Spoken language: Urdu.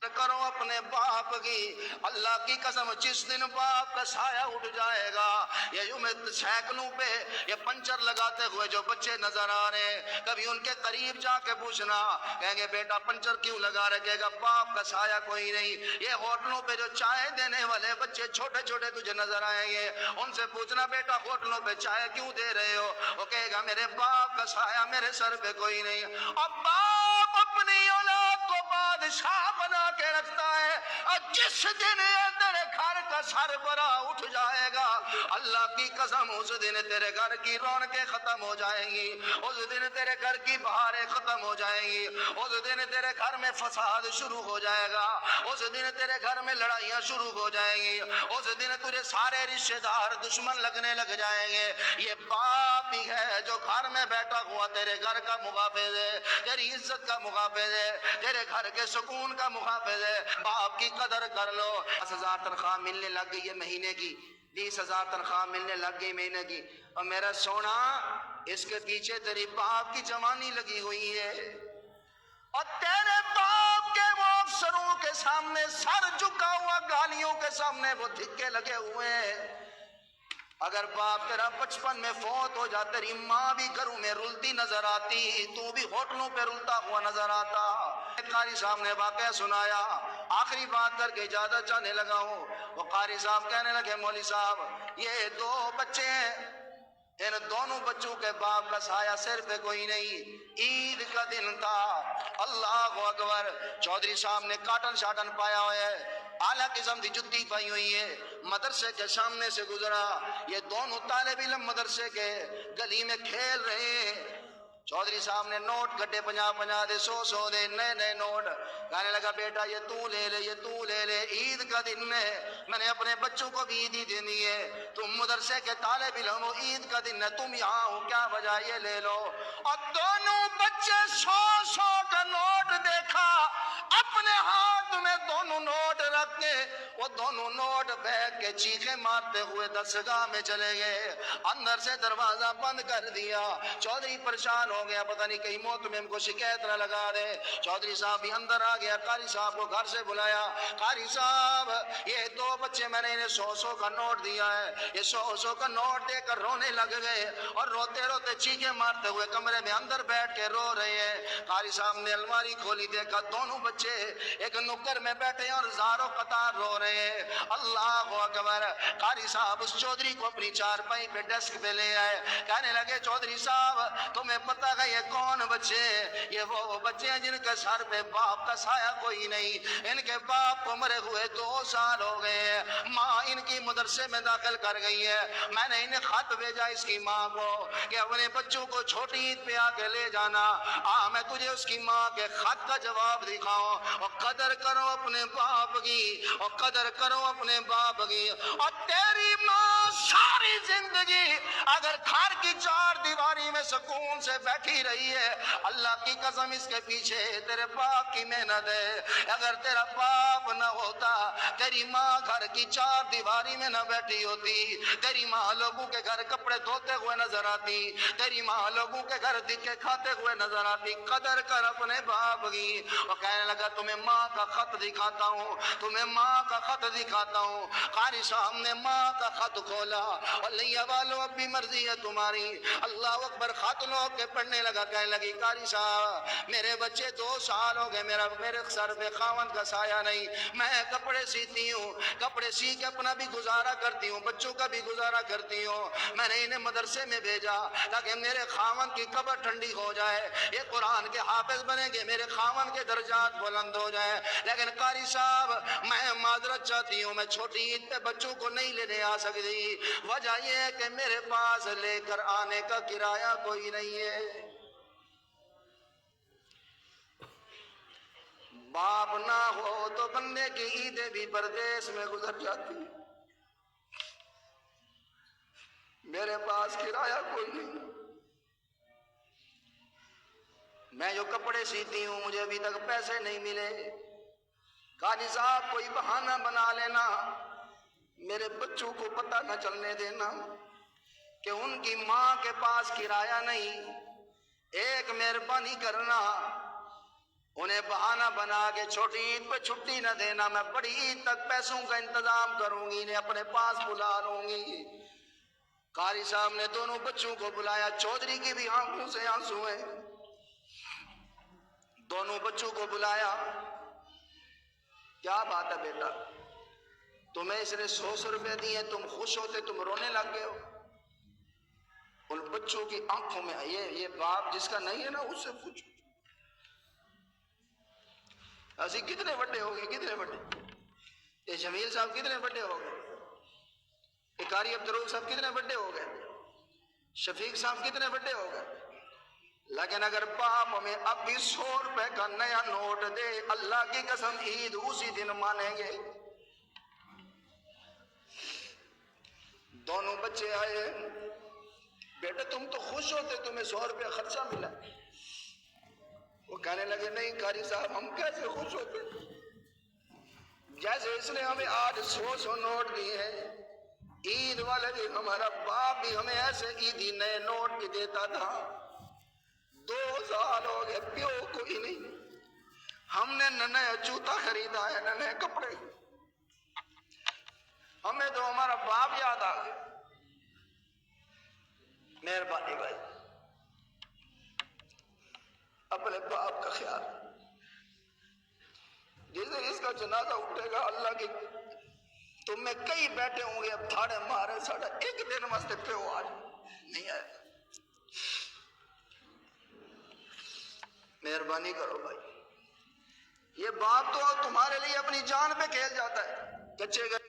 کرو اپنے باپ کی، اللہ کی قسم جس دن باپ کا سایہ اٹھ جائے گا، یہ سائیکلوں پہ یہ پنچر لگاتے ہوئے جو بچے نظر آ رہے ہیں، کبھی ان کے قریب جا کے پوچھنا، کہیں گے بیٹا پنچر کیوں لگا رہے؟ کہے گا باپ کا سایہ کوئی نہیں۔ یہ ہوٹلوں پہ جو چائے دینے والے بچے چھوٹے چھوٹے تجھے نظر آئیں گے، ان سے پوچھنا بیٹا ہوٹلوں پہ چائے کیوں دے رہے ہو؟ وہ کہے گا میرے باپ کا سایہ میرے سر پہ کوئی نہیں۔ اب باپ اپنی اولاد کو بادشاہ بنا کے رکھتا ہے، اور جس دن تیرے گھر کا سربراہ اٹھ جائے گا، اللہ کی قسم اس دن تیرے گھر کی رونقیں ختم ہو جائیں گی، اس دن تیرے گھر کی بہاریں ختم ہو جائیں گی، اس دن تیرے گھر میں فساد شروع ہو جائے گا، اس دن تیرے گھر میں لڑائیاں شروع ہو جائیں گی، اس دن تجھے سارے رشتہ دار دشمن لگنے لگ جائیں گے۔ یہ باپ ہی ہے جو گھر میں بیٹھا ہوا تیرے گھر کا محافظ ہے، تیری عزت کا محافظ ہے، تیرے گھر کے سکون کا محافظ ہے۔ باپ کی قدر کر لو۔ 10,000 تنخواہ ملنے لگ گئی ہے مہینے کی، 20,000 تنخواہ ملنے لگ گئی مہینے کی، اور میرا سونا اس کے پیچھے تیری باپ کی جوانی لگی ہوئی ہے، اور تیرے باپ کے وہ افسروں کے سامنے سر جھکا ہوا، گالیوں کے سامنے وہ دھکے لگے ہوئے ہیں۔ اگر باپ تیرا بچپن میں فوت ہو جاتا، تیری ماں بھی گھروں میں رلتی نظر آتی، تو بھی ہوٹلوں پہ رلتا ہوا نظر آتا۔ قاری صاحب نے واقعہ سنایا، آخری بات کر کے اجازت چاہنے لگا ہوں۔ وہ قاری صاحب کہنے لگے مولوی صاحب یہ 2 بچے ہیں، ان دونوں بچوں کے باپ کا سایہ سر پہ کوئی نہیں۔ عید کا دن تھا، اللہ اکبر، چودھری صاحب نے کاٹن شاٹن پایا ہوا ہے، اعلیٰ قسم کی جتی پائی ہوئی ہے، مدرسے کے سامنے سے گزرا، یہ دونوں طالب علم مدرسے کے گلی میں کھیل رہے ہیں۔ چودھری صاحب نے نوٹ کٹے 50 دے، 100 دے، نئے نئے نوٹ، کہنے لگا بیٹا یہ تو لے لے، یہ تو لے لے، عید کا دن میں نے اپنے بچوں کو بھی عید ہی دینی ہے، تم مدرسے کے طالب علم ہو، عید کا دن ہے، تم یہاں ہو، کیا وجہ، یہ لے لو۔ اور دونوں بچے 100 کا نوٹ دیکھا، اپنے ہاتھ میں دونوں نوٹ رکھ کے وہ دونوں نوٹ پھینک کے چیخیں مارتے ہوئے درسگاہ میں چلے گئے، اندر سے دروازہ بند کر دیا۔ چودھری پریشان ہو گیا، پتہ نہیں کہیں محتمم کو شکایت نہ لگا دے۔ چودھری صاحب بھی اندر آ گیا، قاری صاحب کو گھر سے بلایا، قاری صاحب یہ 2 بچے میں نے انہیں 100 کا نوٹ دیا ہے، یہ 100 کا نوٹ دے کر رونے لگ گئے، اور روتے روتے چیخیں مارتے ہوئے کمرے میں اندر بیٹھ کے رو رہے ہیں۔ قاری صاحب نے الماری کھولی، دیکھا دونوں بچے ایک نکر میں بیٹھے ہیں اور زاروں قطار رو رہے ہیں۔ اللہ اکبر۔ قاری صاحب اس چودھری کو اپنی چارپائی پہ ڈیسک پہ لے آئے، کہنے لگے چودھری صاحب تمہیں پتہ ہے یہ کون بچے؟ یہ وہ بچے ہیں جن کے سر پہ باپ کا سایہ کوئی نہیں، ان کے باپ کو مرے ہوئے 2 سال ہو گئے ہیں، ماں ان کی مدرسے میں داخل کر گئی ہے، میں نے انہیں خط بھیجا اس کی ماں کو کہ اپنے بچوں کو چھوٹی عید پہ آ کے لے جانا، میں تجھے اس کی ماں کے خط کا جواب دکھاؤں۔ اور قدر کرو اپنے باپ کی، اور قدر کرو اپنے باپ کی۔ اور تیری ماں ساری زندگی اگر گھر کی 4 دیواری میں سکون سے بیٹھی رہی ہے، اللہ کی قسم اس کے پیچھے تیرے باپ کی محنت ہے۔ اگر تیرا باپ نہ ہوتا، تیری ماں گھر کی 4 دیواری میں نہ بیٹھی ہوتی، تیری ماں لوگوں کے گھر کپڑے دھوتے ہوئے نظر آتی، تیری ماں لوگوں کے گھر دکے کھاتے ہوئے نظر آتی۔ قدر کر اپنے باپ کی۔ وہ کہنے لگا تمہیں ماں کا خط دکھاتا ہوں، تمہیں ماں کا خط دکھاتا ہوں۔ قاری صاحب نے ماں کا خط کھولا، اور لیا والو اب بھی مرضی ہے تمہاری، اللہ اکبر، خط لو کے پڑھنے لگا، کہنے لگی قاری صاحب میرے بچے 2 سال ہو گئے، میرے سر پہ خاوند کا سایہ نہیں، میں کپڑے سیتی ہوں، کپڑے سی کے اپنا بھی گزارا کرتی ہوں، بچوں کا بھی گزارا کرتی ہوں، میں نے انہیں مدرسے میں بھیجا تاکہ میرے خاوند کی قبر ٹھنڈی ہو جائے، یہ قرآن کے حافظ بنیں گے، میرے خاوند کے درجات بلند ہو جائیں۔ لیکن قاری صاحب میں معذرت چاہتی ہوں، میں چھوٹی عید پہ بچوں کو نہیں لینے آ سکتی، وجہ یہ ہے کہ میرے پاس لے کر آنے کا کرایہ کوئی نہیں ہے۔ باپ نہ ہو تو بندے کی عیدیں بھی پردیس میں گزر جاتی، میرے پاس کرایہ کوئی نہیں، میں جو کپڑے سیتی ہوں مجھے ابھی تک پیسے نہیں ملے۔ قاضی صاحب کوئی بہانہ بنا لینا، میرے بچوں کو پتہ نہ چلنے دینا کہ ان کی ماں کے پاس کرایہ نہیں، ایک مہربانی کرنا، انہیں بہانہ بنا کے چھوٹی عید پہ چھٹی نہ دینا، میں بڑی عید تک پیسوں کا انتظام کروں گی، انہیں اپنے پاس بلا لوں گی۔ قاری صاحب نے دونوں بچوں کو بلایا، چودھری کی بھی آنکھوں سے آنسو ہیں، دونوں بچوں کو بلایا، کیا بات ہے بیٹا، تمہیں اس نے 100 روپے دیے، تم خوش ہوتے، تم رونے لگ گئے ہو؟ ان بچوں کی آنکھوں میں یہ باپ جس کا نہیں ہے نا، اس سے پوچھو اسی کتنے بڑے ہو گئے، کتنے بڑے، یہ جمیل صاحب کتنے بڑے ہو گئے، یہ قاری عبدالرؤف صاحب کتنے بڑے ہو گئے، شفیق صاحب کتنے بڑے ہو گئے، لیکن اگر باپ ہمیں اب بھی 100 روپے کا نیا نوٹ دے، اللہ کی قسم عید اسی دن مانیں گے۔ دونوں بچے آئے، بیٹا تم تو خوش ہوتے، تمہیں 100 روپے خرچہ ملا۔ وہ کہنے لگے نہیں قاری صاحب، ہم کیسے خوش ہوتے، جیسے اس نے ہمیں آج 100 نوٹ دیے ہیں، عید والے دن ہمارا باپ بھی ہمیں ایسے عیدی نئے نوٹ بھی دیتا تھا۔ 2 سال ہو گئے پیو کوئی نہیں، ہم نے نہ نیا جوتا خریدا ہے نہ نئے کپڑے، ہمیں تو ہمارا باپ یاد آ گیا۔ مہربانی بھائی، اپنے باپ کا خیال، جس دن اس کا جنازہ اٹھے گا، اللہ کی تم میں کئی بیٹھے ہوں گے اب تھاڑے مارے ساڑھا ایک دن واسطے پیو آج نہیں آئے، مہربانی کرو بھائی، یہ باپ تو تمہارے لیے اپنی جان پہ کھیل جاتا ہے، کچے گئے